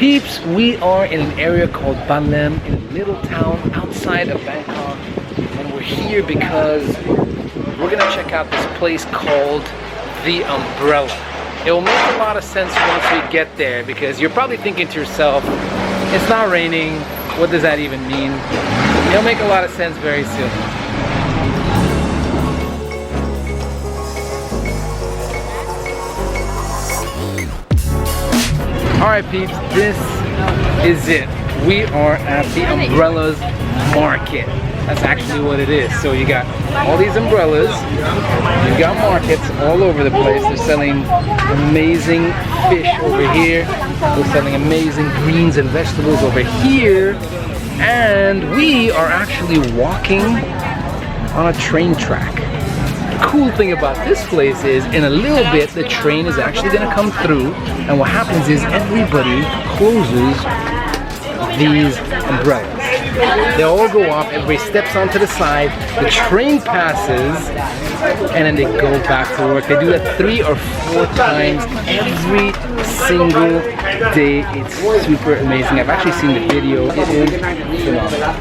Peeps, we are in an area called Ban Lem, in a little town outside of Bangkok, and we're here because we're gonna check out this place called The Umbrella. It will make a lot of sense once we get there, because you're probably thinking to yourself, it's not raining, what does that even mean? It'll make a lot of sense very soon. Alright peeps, this is it. We are at the Umbrellas Market. That's actually what it is. So you got all these umbrellas, you got markets all over the place. They're selling amazing fish over here. They're selling amazing greens and vegetables over here. And we are actually walking on a train track. The cool thing about this place is, in a little bit, the train is actually going to come through, and what happens is everybody closes these umbrellas. They all go off, everybody steps onto the side, the train passes, and then they go back to work. They do that 3 or 4 times every single day. It's super amazing. I've actually seen the video. It is phenomenal.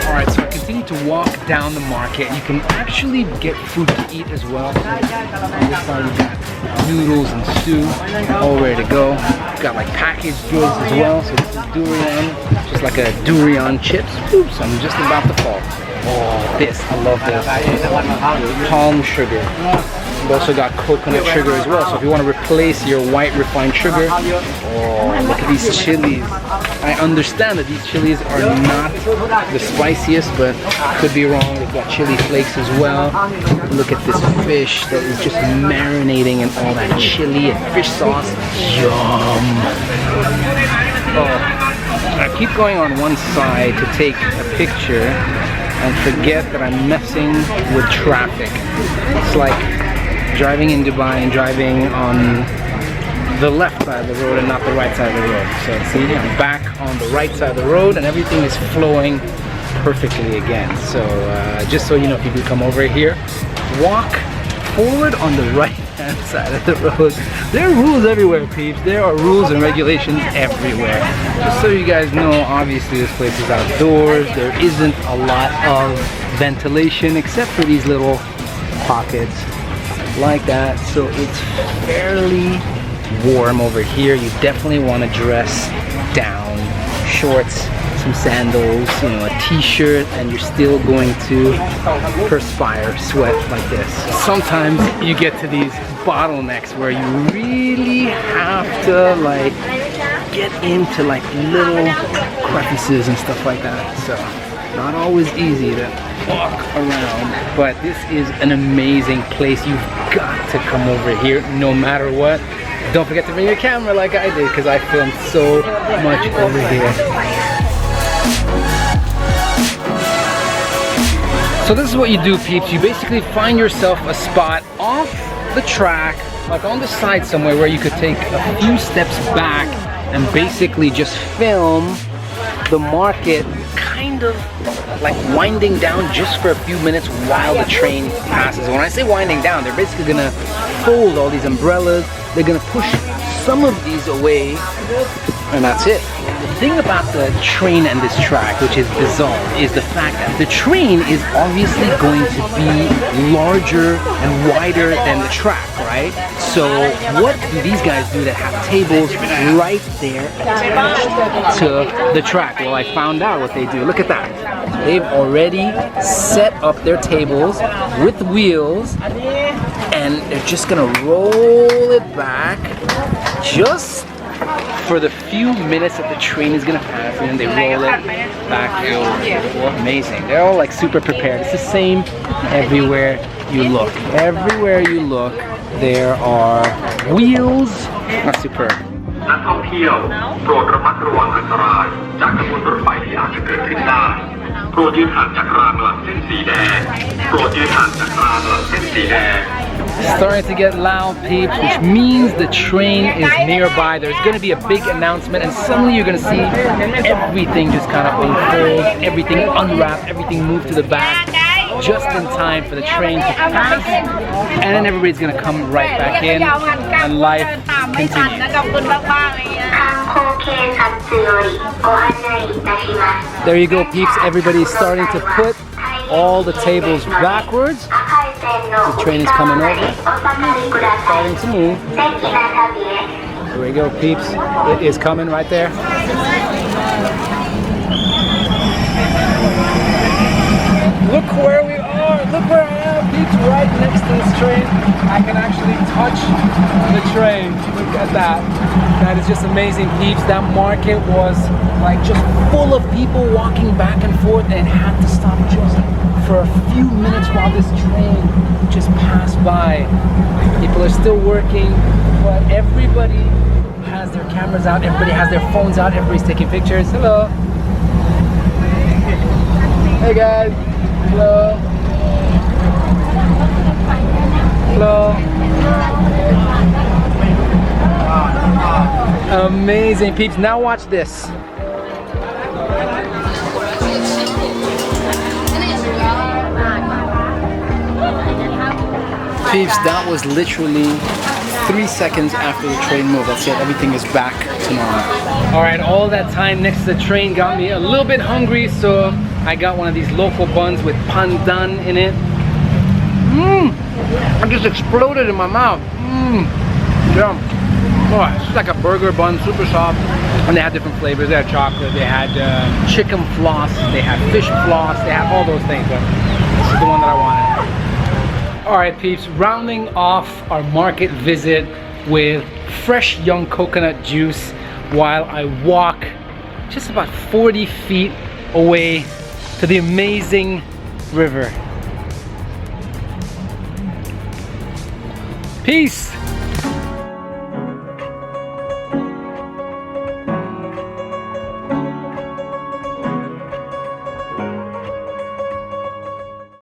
Alright, so I continue to walk down the market. You can actually get food to eat as well. On this side we got noodles and stew, all ready to go. Got like packaged goods as well. So this is durian, just like a durian chips. Oops, I'm just about to fall. Oh, this, I love this. Palm sugar. We've also got coconut sugar as well. So if you want to replace your white refined sugar, oh, look at these chilies. I understand that these chilies are not the spiciest, but could be wrong. They've got chili flakes as well. Look at this fish that is just marinating in all that chili and fish sauce. Yum! Oh, I keep going on one side to take a picture and forget that I'm messing with traffic. It's like driving in Dubai and driving on the left side of the road and not the right side of the road. So see, I'm back on the right side of the road and everything is flowing perfectly again. So just so you know, if you do come over here, walk forward on the right hand side of the road. There are rules everywhere, peeps. There are rules and regulations everywhere. Just so you guys know, obviously this place is outdoors. There isn't a lot of ventilation except for these little pockets like that. So it's fairly warm over here. You definitely want to dress down. Shorts, some sandals, you know, a t-shirt, and you're still going to perspire, sweat like this. Sometimes you get to these bottlenecks where you really have to like get into like little crevices and stuff like that. So not always easy to walk around, but this is an amazing place. You've got to come over here no matter what. Don't forget to bring your camera like I did, because I filmed so much over here. So this is what you do, peeps. You basically find yourself a spot off the track, like on the side somewhere, where you could take a few steps back and basically just film the market kind of like winding down just for a few minutes while the train passes. When I say winding down, they're basically gonna fold all these umbrellas. They're gonna push some of these away, and that's it. The thing about the train and this track, which is bizarre, is the fact that the train is obviously going to be larger and wider than the track, right? So what do these guys do that have tables right there attached to the track? Well, I found out what they do. Look at that. They've already set up their tables with wheels, and they're just gonna roll it back just for the few minutes that the train is gonna pass, and then they roll it back over. Amazing. They're all like super prepared. It's the same everywhere you look. Everywhere you look, there are wheels. Not superb. นักท่องเที่ยวโปรดระมัดระวังอันตรายจากขบวนรถไฟที่อาจจะเกิดขึ้นได้โปรดยืนห่างจากรางหลังเส้นสีแดงโปรดยืนห่างจากรางหลังเส้นสีแดง Starting to get loud, peeps, which means the train is nearby. There's going to be a big announcement, and suddenly you're going to see everything just kind of unfold, everything unwrap, everything move to the back, just in time for the train to pass, and then everybody's going to come right back in, and life ไม่ทัน continue. นะขอบคุณมากๆเลยอ่ะ There you go, peeps. Everybody's starting to put all the tables backwards. The train is coming over. Starting to move. There we go, peeps. It is coming right there. Look where we are. Look where I am, peeps. Right next to this train. I can actually touch the train. Look at that. That is just amazing, peeps. That market was like just full of people walking back and forth and had to stop just for a few minutes while this train just passed by. People are still working, but everybody has their cameras out. Everybody has their phones out. Everybody's taking pictures. Hello. Hey guys. Hello. Hello. Amazing, peeps. Now watch this. Peeps, that was literally 3 seconds after the train moved. That's it. Everything is back to normal. All right, all that time next to the train got me a little bit hungry, so I got one of these local buns with pandan in it. It just exploded in my mouth. Yum. Oh, it's just like a burger bun, super soft. And they had different flavors. They had chocolate, they had chicken floss, they had fish floss, they had all those things. But this is the one that I wanted. All right, peeps, rounding off our market visit with fresh young coconut juice while I walk just about 40 feet away to the amazing river. Peace.